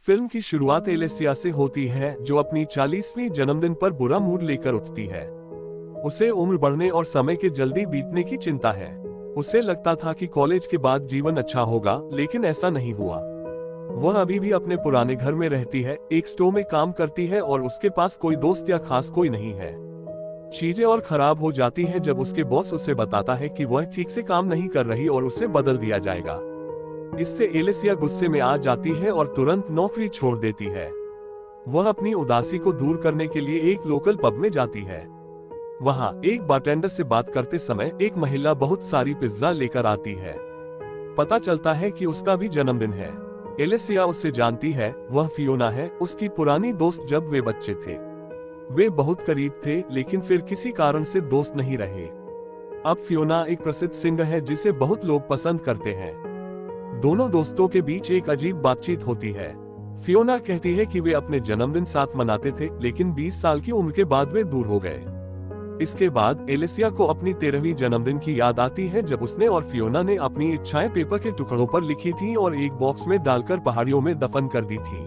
Film की शुरुआत Alessia से होती है, जो अपनी 40वीं जन्मदिन पर बुरा मूड लेकर उठती है। उसे उम्र बढ़ने और समय के जल्दी बीतने की चिंता है। उसे लगता था कि कॉलेज के बाद जीवन अच्छा होगा, लेकिन ऐसा नहीं हुआ। वह अभी भी अपने पुराने घर में रहती है, एक स्टोर में काम करती है और उसके पास कोई दोस्त या खास कोई नहीं है। चीजें और खराब हो जाती हैं जब उसके बॉस उसे बताता है कि वह ठीक से काम नहीं कर रही और उसे बदल दिया जाएगा। इससे एलेसिया गुस्से में आ जाती है और तुरंत नौकरी छोड़ देती है। वह अपनी उदासी को दूर करने के लिए एक लोकल पब में जाती है। वहां एक बारटेंडर से बात करते समय एक महिला बहुत सारी पिज्जा लेकर आती है। पता चलता है कि उसका भी जन्मदिन है। एलेसिया उससे जानती है, वह फियोना है, उसकी पुरानी दोस्त जब वे बच्चे थे। वे बहुत करीब थे, लेकिन फिर किसी कारण से दोस्त नहीं रहे। अब फियोना एक प्रसिद्ध सिंगर है जिसे बहुत लोग पसंद करते हैं। दोनों दोस्तों के बीच एक अजीब बातचीत होती है। फियोना कहती है कि वे अपने जन्मदिन साथ मनाते थे, लेकिन 20 साल की उम्र के बाद वे दूर हो गए। इसके बाद एलेसिया को अपनी 13वीं जन्मदिन की याद आती है, जब उसने और फियोना ने अपनी इच्छाएं पेपर के टुकड़ों पर लिखी थी और एक बॉक्स में डालकर पहाड़ियों में दफन कर दी थी।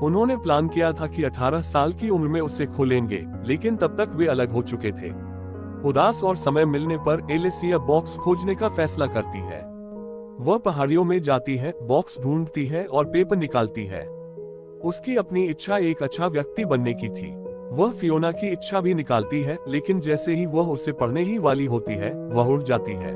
उन्होंने प्लान किया था कि 18 साल की उम्र में उसे खोलेंगे, लेकिन तब तक वे अलग हो चुके थे। उदास और समय मिलने पर एलेसिया बॉक्स खोजने का फैसला करती है। वह पहाड़ियों में जाती है, बॉक्स ढूंढती है और पेपर निकालती है। उसकी अपनी इच्छा एक अच्छा व्यक्ति बनने की थी। वह फियोना की इच्छा भी निकालती है, लेकिन जैसे ही वह उसे पढ़ने ही वाली होती है, वह उड़ जाती है।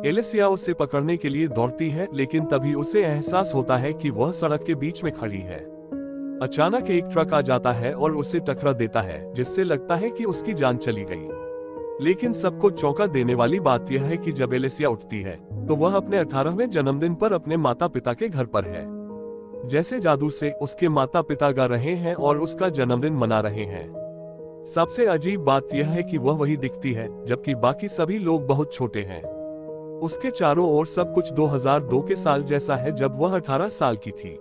एलेसिया उसे पकड़ने के लिए दौड़ती है, लेकिन तभी उसे एहसास होता है कि वह सड़क के बीच में खड़ी है। अचानक एक ट्रक आ जाता है और उसे टकरा देता है, जिससे लगता है कि उसकी जान चली गई। लेकिन सबको चौंका देने वाली बात यह है कि जब एलेसिया उठती है तो वह अपने 18वें जन्मदिन पर अपने माता पिता के घर पर है। जैसे जादू से उसके माता पिता गा रहे हैं और उसका जन्मदिन मना रहे हैं। सबसे अजीब बात यह है कि वह वही दिखती है, जबकि बाकी सभी लोग बहुत छोटे हैं। उसके चारों ओर सब कुछ 2002 के साल जैसा है, जब वह 18 साल की थी।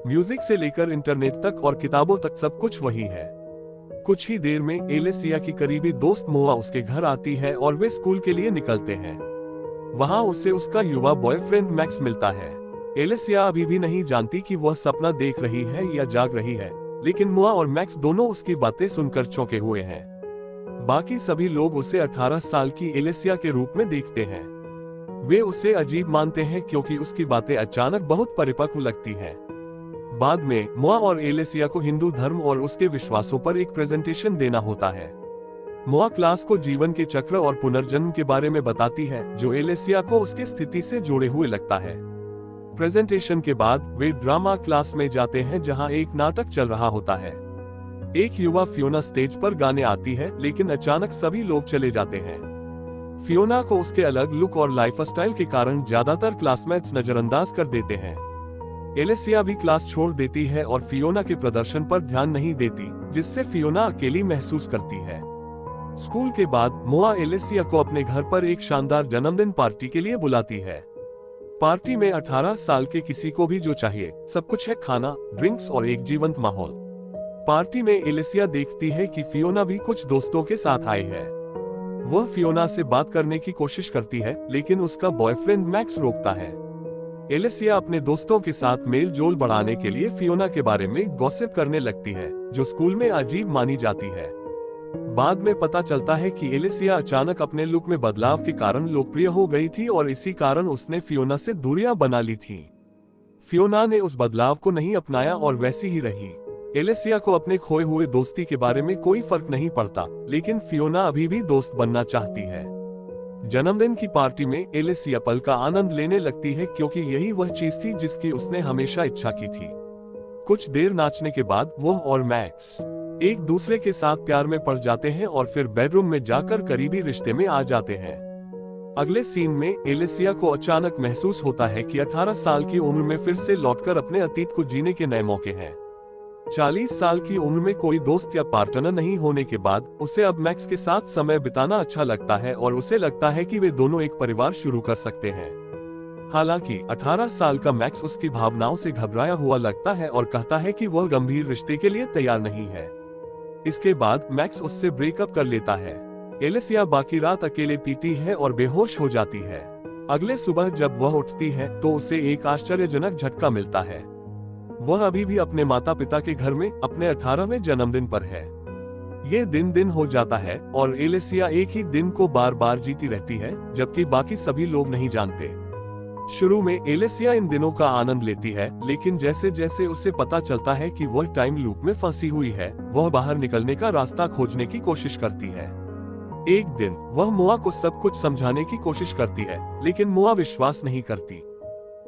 म्यूजिक से लेकर इंटरनेट तक और किताबों तक सब कुछ वही है। कुछ ही देर में एलेसिया की करीबी दोस्त मोआ उसके घर आती है और वे स्कूल के लिए निकलते हैं। वहां उसे उसका युवा बॉयफ्रेंड मैक्स मिलता है। एलेसिया अभी भी नहीं जानती कि वह सपना देख रही है या जाग रही है, लेकिन मोआ और मैक्स दोनों उसकी बातें सुनकर चौंके हुए हैं। बाकी सभी लोग उसे 18 साल की एलेसिया के रूप में देखते हैं। वे उसे अजीब मानते हैं क्योंकि उसकी बातें अचानक बहुत परिपक्व लगती हैं। बाद में मोआ और एलेसिया को हिंदू धर्म और उसके विश्वासों पर एक प्रेजेंटेशन देना होता है। मोआ क्लास को जीवन के चक्र और पुनर्जन्म के बारे में बताती है, जो एलेसिया को उसकी स्थिति से जुड़े हुए लगता है। प्रेजेंटेशन के बाद वे ड्रामा क्लास में जाते हैं, जहां एक नाटक चल रहा होता है। एक युवा फियोना स्टेज पर गाने आती है, लेकिन अचानक सभी लोग चले जाते हैं। फियोना को उसके अलग लुक और लाइफस्टाइल के कारण ज्यादातर क्लासमेट्स नजरअंदाज कर देते हैं। एलेसिया भी क्लास छोड़ देती है और फियोना के प्रदर्शन पर ध्यान नहीं देती, जिससे फियोना अकेली महसूस करती है। स्कूल के बाद मोआ एलेसिया को अपने घर पर एक शानदार जन्मदिन पार्टी के लिए बुलाती है। पार्टी में 18 साल के किसी को भी जो चाहिए सब कुछ है, खाना, ड्रिंक्स और एक जीवंत माहौल। पार्टी में एलेसिया देखती है कि फियोना भी कुछ दोस्तों के साथ आई है। वह फियोना से बात करने की कोशिश करती है, लेकिन उसका बॉयफ्रेंड मैक्स रोकता है। एलेसिया अपने दोस्तों के साथ मेल जोल बढ़ाने के लिए फियोना के बारे में गॉसिप करने लगती है, जो स्कूल में अजीब मानी जाती है। बाद में पता चलता है कि एलेसिया अचानक अपने लुक में बदलाव के कारण लोकप्रिय हो गई थी और इसी कारण उसने फियोना से दूरियां बना ली थी। फियोना ने उस बदलाव को नहीं अपनाया और वैसी ही रही। एलेसिया को अपने खोए हुए दोस्ती के बारे में कोई फर्क नहीं पड़ता, लेकिन फियोना अभी भी दोस्त बनना चाहती है। जन्मदिन की पार्टी में एलेसिया पल का आनंद लेने लगती है, क्योंकि यही वह चीज थी जिसकी उसने हमेशा इच्छा की थी। कुछ देर नाचने के बाद वह और मैक्स एक दूसरे के साथ प्यार में पड़ जाते हैं और फिर बेडरूम में जाकर करीबी रिश्ते में आ जाते हैं। अगले सीन में एलेसिया को अचानक महसूस होता है कि 18 साल की उम्र में फिर से लौटकर अपने अतीत को जीने के नए मौके हैं। 40 साल की उम्र में कोई दोस्त या पार्टनर नहीं होने के बाद उसे अब मैक्स के साथ समय बिताना अच्छा लगता है और उसे लगता है कि वे दोनों एक परिवार शुरू कर सकते हैं। हालांकि 18 साल का मैक्स उसकी भावनाओं से घबराया हुआ लगता है और कहता है कि वह गंभीर रिश्ते के लिए तैयार नहीं है। इसके बाद मैक्स उससे ब्रेकअप कर लेता है। एलेसिया बाकी रात अकेले पीती है और बेहोश हो जाती है। अगले सुबह जब वह उठती है तो उसे एक आश्चर्यजनक झटका मिलता है। वह अभी भी अपने माता पिता के घर में अपने 18वें जन्मदिन पर है। ये दिन दिन हो जाता है और एलेसिया एक ही दिन को बार बार जीती रहती है, जबकि बाकी सभी लोग नहीं जानते। शुरू में एलेसिया इन दिनों का आनंद लेती है, लेकिन जैसे जैसे उसे पता चलता है कि वह टाइम लूप में फंसी हुई है, वह बाहर निकलने का रास्ता खोजने की कोशिश करती है। एक दिन वह मोआ को सब कुछ समझाने की कोशिश करती है, लेकिन मोआ विश्वास नहीं करती।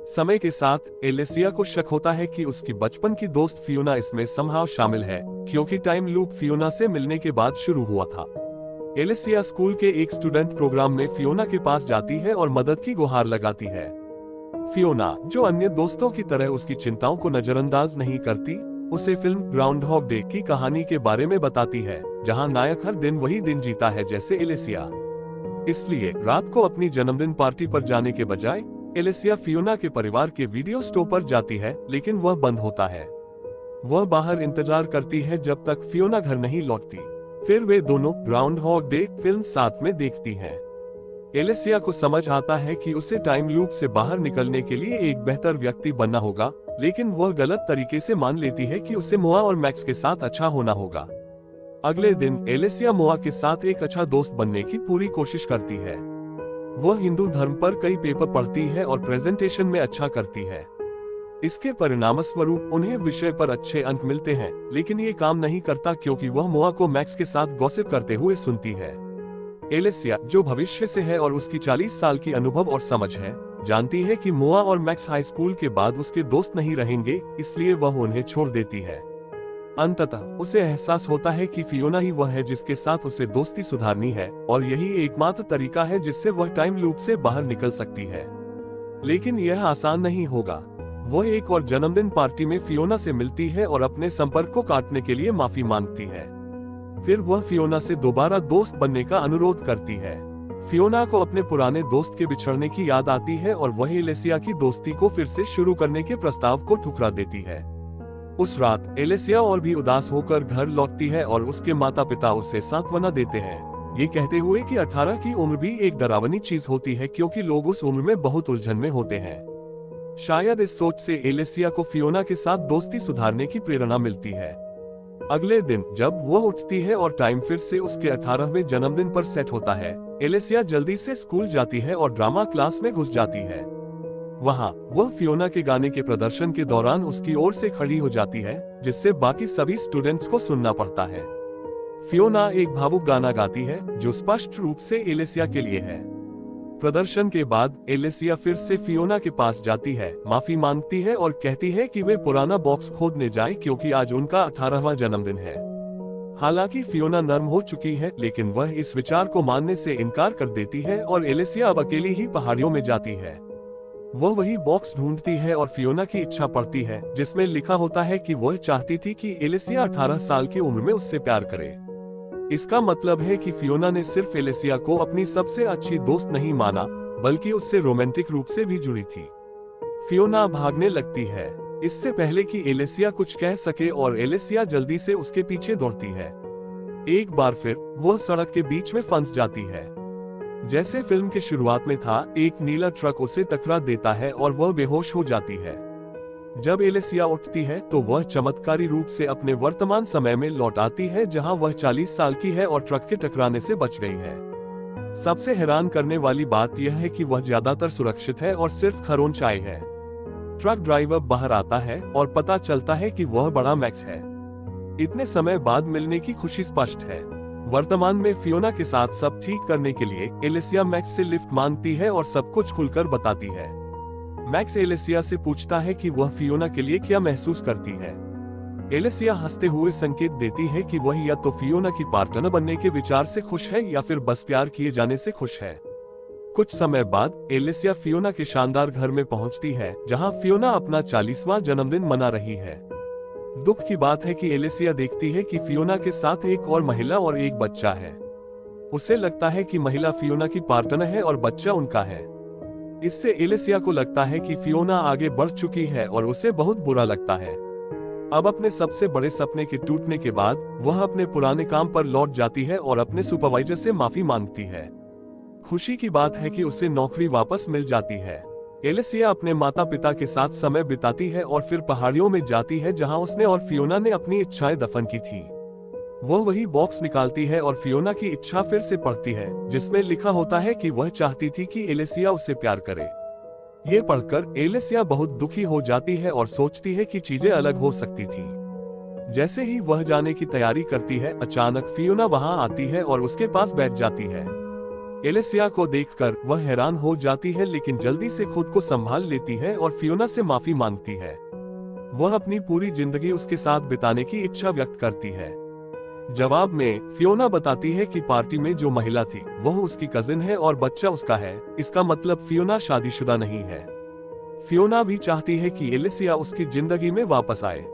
समय के साथ एलेसिया को शक होता है कि उसकी बचपन की दोस्त फियोना इसमें समहाउ शामिल है, क्योंकि टाइम लूप फियोना से मिलने के बाद शुरू हुआ था। एलेसिया स्कूल के एक स्टूडेंट प्रोग्राम में फियोना के पास जाती है और मदद की गुहार लगाती है। फियोना, जो अन्य दोस्तों की तरह उसकी चिंताओं को नजरअंदाज नहीं करती, उसे फिल्म ग्राउंडहॉग डे की कहानी के बारे में बताती है, जहां नायक हर दिन वही दिन जीता है जैसे एलेसिया। इसलिए रात को अपनी जन्मदिन पार्टी पर जाने के बजाय एलेसिया फियोना के परिवार के वीडियो स्टोर पर जाती है, लेकिन वह बंद होता है। वह बाहर इंतजार करती है जब तक फियोना घर नहीं लौटती। फिर वे दोनों ग्राउंडहॉग डे फिल्म साथ में देखती हैं। एलेसिया को समझ आता है कि उसे टाइम लूप से बाहर निकलने के लिए एक बेहतर व्यक्ति बनना होगा, लेकिन वह गलत तरीके से मान लेती है कि उसे मोआ और मैक्स के साथ अच्छा होना होगा। अगले दिन एलेसिया मोआ के साथ एक अच्छा दोस्त बनने की पूरी कोशिश करती है। वह हिंदू धर्म पर कई पेपर पढ़ती है और प्रेजेंटेशन में अच्छा करती है। इसके परिणामस्वरूप उन्हें विषय पर अच्छे अंक मिलते हैं, लेकिन ये काम नहीं करता क्योंकि वह मोआ को मैक्स के साथ गॉसिप करते हुए सुनती है। एलेसिया, जो भविष्य से है और उसकी 40 साल की अनुभव और समझ है, जानती है कि मोआ और मैक्स हाई स्कूल के बाद उसके दोस्त नहीं रहेंगे, इसलिए वह उन्हें छोड़ देती है। अंततः उसे एहसास होता है कि फियोना ही वह है जिसके साथ उसे दोस्ती सुधारनी है, और यही एकमात्र तरीका है जिससे वह टाइम लूप से बाहर निकल सकती है। लेकिन यह आसान नहीं होगा। वह एक और जन्मदिन पार्टी में फियोना से मिलती है और अपने संपर्क को काटने के लिए माफी मांगती है। फिर वह फियोना से दोबारा दोस्त बनने का अनुरोध करती है। फियोना को अपने पुराने दोस्त के बिछड़ने की याद आती है और वह एलेसिया की दोस्ती को फिर से शुरू करने के प्रस्ताव को ठुकरा देती है। उस रात एलेसिया और भी उदास होकर घर लौटती है और उसके माता पिता उसे सांत्वना देते हैं, ये कहते हुए कि 18 की उम्र भी एक डरावनी चीज होती है, क्योंकि लोग उस उम्र में बहुत उलझन में होते हैं। शायद इस सोच से एलेसिया को फियोना के साथ दोस्ती सुधारने की प्रेरणा मिलती है। अगले दिन जब वह उठती है और टाइम फिर से उसके 18वें जन्मदिन पर सेट होता है, एलेसिया जल्दी से स्कूल जाती है और ड्रामा क्लास में घुस जाती है। वहां वह फियोना के गाने के प्रदर्शन के दौरान उसकी ओर से खड़ी हो जाती है, जिससे बाकी सभी स्टूडेंट्स को सुनना पड़ता है। फियोना एक भावुक गाना गाती है जो स्पष्ट रूप से एलेसिया के लिए है। प्रदर्शन के बाद एलेसिया फिर से फियोना के पास जाती है, माफी मांगती है और कहती है कि वे पुराना बॉक्स खोदने जाएं क्योंकि आज उनका 18वां जन्मदिन है। हालांकि फियोना नर्म हो चुकी है, लेकिन वह इस विचार को मानने से इनकार कर देती है और एलेसिया अब अकेली ही पहाड़ियों में जाती है। वह वही बॉक्स ढूंढती है और फियोना की इच्छा पड़ती है, जिसमें लिखा होता है कि वह चाहती थी कि एलेसिया 18 साल की उम्र में उससे प्यार करे। इसका मतलब है कि फियोना ने सिर्फ एलेसिया को अपनी सबसे अच्छी दोस्त नहीं माना, बल्कि उससे रोमांटिक रूप से भी जुड़ी थी। फियोना भागने लगती है, इससे पहले कि एलेसिया कुछ कह सके, और एलेसिया जल्दी से उसके पीछे दौड़ती है। एक बार फिर वह सड़क के बीच में फंस जाती है। जैसे फिल्म के शुरुआत में था, एक नीला ट्रक उसे टकरा देता है और वह बेहोश हो जाती है। जब एलेसिया उठती है तो वह चमत्कारी रूप से अपने वर्तमान समय में लौट आती है, जहां वह 40 साल की है और ट्रक के टकराने से बच गई है। सबसे हैरान करने वाली बात यह है कि वह ज्यादातर सुरक्षित है और सिर्फ खरोंच आई है। ट्रक ड्राइवर बाहर आता है और पता चलता है कि वह बड़ा मैक्स है। इतने समय बाद मिलने की खुशी स्पष्ट है। वर्तमान में फियोना के साथ सब ठीक करने के लिए एलेसिया मैक्स से लिफ्ट मांगती है और सब कुछ खुलकर बताती है। मैक्स एलेसिया से पूछता है कि वह फियोना के लिए क्या महसूस करती है। एलेसिया हंसते हुए संकेत देती है कि वह या तो फियोना की पार्टनर बनने के विचार से खुश है या फिर बस प्यार किए जाने से खुश है। कुछ समय बाद एलेसिया फियोना के शानदार घर में पहुंचती है, जहां फियोना अपना 40वां जन्मदिन मना रही है। दुख की बात है कि एलेसिया देखती है कि फियोना के साथ एक और महिला और एक बच्चा है। उसे लगता है कि महिला फियोना की पार्टनर है और बच्चा उनका है। इससे एलेसिया को लगता है कि फियोना आगे बढ़ चुकी है और उसे बहुत बुरा लगता है। अब अपने सबसे बड़े सपने के टूटने के बाद वह अपने पुराने काम पर लौट जाती है और अपने सुपरवाइजर से माफी मांगती है। खुशी की बात है कि उसे नौकरी वापस मिल जाती है। एलिसिया अपने माता पिता के साथ समय बिताती है और फिर पहाड़ियों में जाती है जहां उसने और फियोना ने अपनी इच्छाएं दफन की थी। वह वही बॉक्स निकालती है और फियोना की इच्छा फिर से पढ़ती है, जिसमें लिखा होता है कि वह चाहती थी कि एलिसिया उसे प्यार करे। ये पढ़कर एलिसिया बहुत दुखी हो जाती है और सोचती है कि चीजें अलग हो सकती थी। जैसे ही वह जाने की तैयारी करती है, अचानक फियोना वहां आती है और उसके पास बैठ जाती है। एलिसिया को देखकर वह हैरान हो जाती है, लेकिन जल्दी से खुद को संभाल लेती है और फियोना से माफी मांगती है। वह अपनी पूरी जिंदगी उसके साथ बिताने की इच्छा व्यक्त करती है। जवाब में फियोना बताती है कि पार्टी में जो महिला थी वह उसकी कजिन है और बच्चा उसका है। इसका मतलब फियोना शादीशुदा नहीं है। फियोना भी चाहती है कि एलिसिया उसकी जिंदगी में वापस आए।